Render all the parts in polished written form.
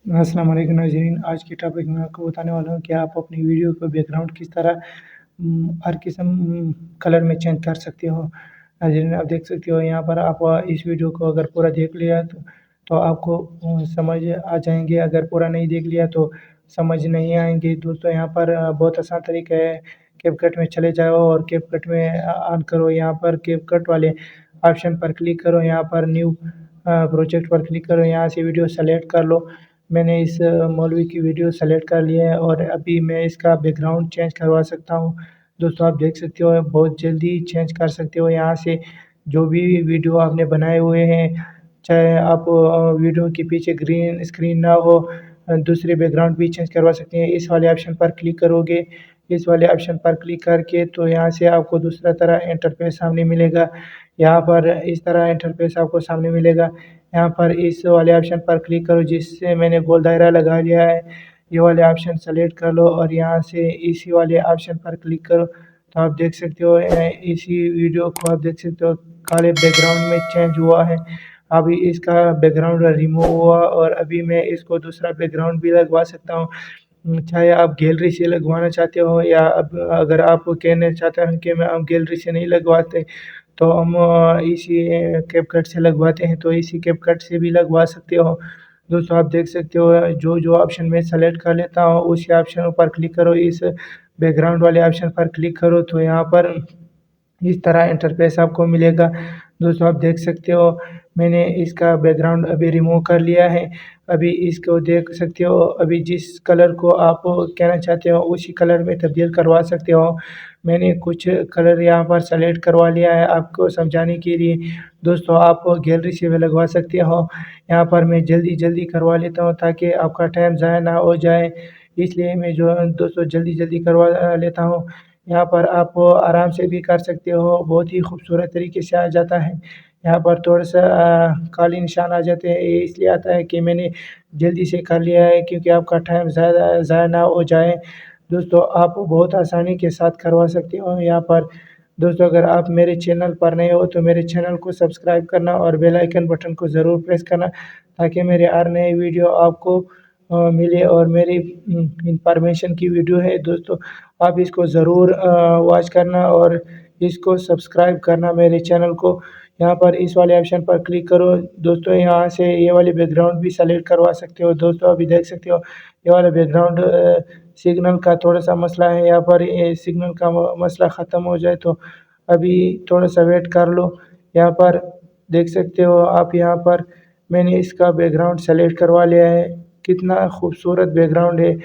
अस्सलाम वालेकुम नाज़रीन। आज के टॉपिक में आपको बताने वाला हूँ कि आप अपनी वीडियो का बैकग्राउंड किस तरह हर किस्म कलर में चेंज कर सकते हो। नाज़रीन, आप देख सकते हो यहाँ पर आप इस वीडियो को अगर पूरा देख लिया तो आपको समझ आ जाएँगे। अगर पूरा नहीं देख लिया तो समझ नहीं आएँगे। दोस्तों, यहाँ पर बहुत आसान तरीका है। कैपकट में चले जाओ और कैपकट में ऑन करो। यहाँ पर कैपकट वाले ऑप्शन पर क्लिक करो। यहाँ पर न्यू प्रोजेक्ट पर क्लिक करो। यहाँ से वीडियो सेलेक्ट कर लो। मैंने इस मौलवी की वीडियो सेलेक्ट कर लिया है और अभी मैं इसका बैकग्राउंड चेंज करवा सकता हूँ। दोस्तों, आप देख सकते हो बहुत जल्दी चेंज कर सकते हो यहाँ से जो भी वीडियो आपने बनाए हुए हैं। चाहे आप वीडियो के पीछे ग्रीन स्क्रीन ना हो, दूसरे बैकग्राउंड भी चेंज करवा सकते हैं। इस वाले ऑप्शन पर क्लिक करोगे। इस वाले ऑप्शन पर क्लिक करके तो यहाँ से आपको दूसरा तरह इंटरफेस सामने मिलेगा। यहाँ पर इस तरह इंटरफेस आपको सामने मिलेगा। यहाँ पर इस वाले ऑप्शन पर क्लिक करो जिससे मैंने गोल दायरा लगा लिया है। ये वाले ऑप्शन सेलेक्ट कर लो और यहाँ से इसी वाले ऑप्शन पर क्लिक करो तो आप देख सकते हो इसी वीडियो को आप देख सकते हो काले बैकग्राउंड में चेंज हुआ है। अभी इसका बैकग्राउंड रिमूव हुआ और अभी मैं इसको दूसरा बैकग्राउंड भी लगवा सकता हूँ। चाहे आप गैलरी से लगवाना चाहते हो या अब अगर आप कहना चाहते हैं कि हम गैलरी से नहीं लगवाते तो हम इसी कैपकट से लगवाते हैं, तो इसी कैपकट से भी लगवा सकते हो। दोस्तों, आप देख सकते हो जो ऑप्शन मैं सेलेक्ट कर लेता हूँ उसी ऑप्शन पर क्लिक करो। इस बैकग्राउंड वाले ऑप्शन पर क्लिक करो तो यहाँ पर इस तरह इंटरफेस आपको मिलेगा। दोस्तों, आप देख सकते हो मैंने इसका बैकग्राउंड अभी रिमूव कर लिया है। अभी इसको देख सकते हो, अभी जिस कलर को आप कहना चाहते हो उसी कलर में तब्दील करवा सकते हो। मैंने कुछ कलर यहाँ पर सेलेक्ट करवा लिया है आपको समझाने के लिए। दोस्तों, आप गैलरी से भी लगवा सकते हो। यहाँ पर मैं जल्दी करवा लेता हूँ ताकि आपका टाइम ज़ाया ना हो जाए, इसलिए मैं जो दोस्तों जल्दी करवा लेता हूँ। यहाँ पर आप आराम से भी कर सकते हो, बहुत ही खूबसूरत तरीके से आ जाता है। यहाँ पर थोड़ा-सा काले निशान आ जाते हैं, ये इसलिए आता है कि मैंने जल्दी से कर लिया है क्योंकि आपका टाइम ज़्यादा ज़ाया ना हो जाए। दोस्तों, आप बहुत आसानी के साथ करवा सकते हो यहाँ पर। दोस्तों, अगर आप मेरे चैनल पर नए हो तो मेरे चैनल को सब्सक्राइब करना और बेल आइकन बटन को ज़रूर प्रेस करना ताकि मेरे हर नए वीडियो आपको मिले और मेरी इन्फॉर्मेशन की वीडियो है दोस्तों, आप इसको ज़रूर वॉच करना और इसको सब्सक्राइब करना मेरे चैनल को। यहाँ पर इस वाले ऑप्शन पर क्लिक करो। दोस्तों, यहाँ से ये वाले बैकग्राउंड भी सेलेक्ट करवा सकते हो। दोस्तों, अभी देख सकते हो ये वाला बैकग्राउंड सिग्नल का थोड़ा-सा मसला है। यहाँ पर ये सिग्नल का मसला ख़त्म हो जाए तो अभी थोड़ा-सा वेट कर लो। यहाँ पर देख सकते हो आप, यहाँ पर मैंने इसका बैकग्राउंड सेलेक्ट करवा लिया है। कितना खूबसूरत बैकग्राउंड है,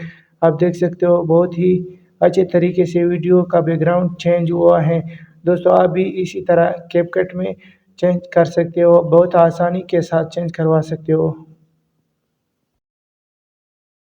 आप देख सकते हो बहुत ही अच्छे तरीके से वीडियो का बैकग्राउंड चेंज हुआ है। दोस्तों, आप भी इसी तरह कैपकट में चेंज कर सकते हो, बहुत आसानी के साथ चेंज करवा सकते हो।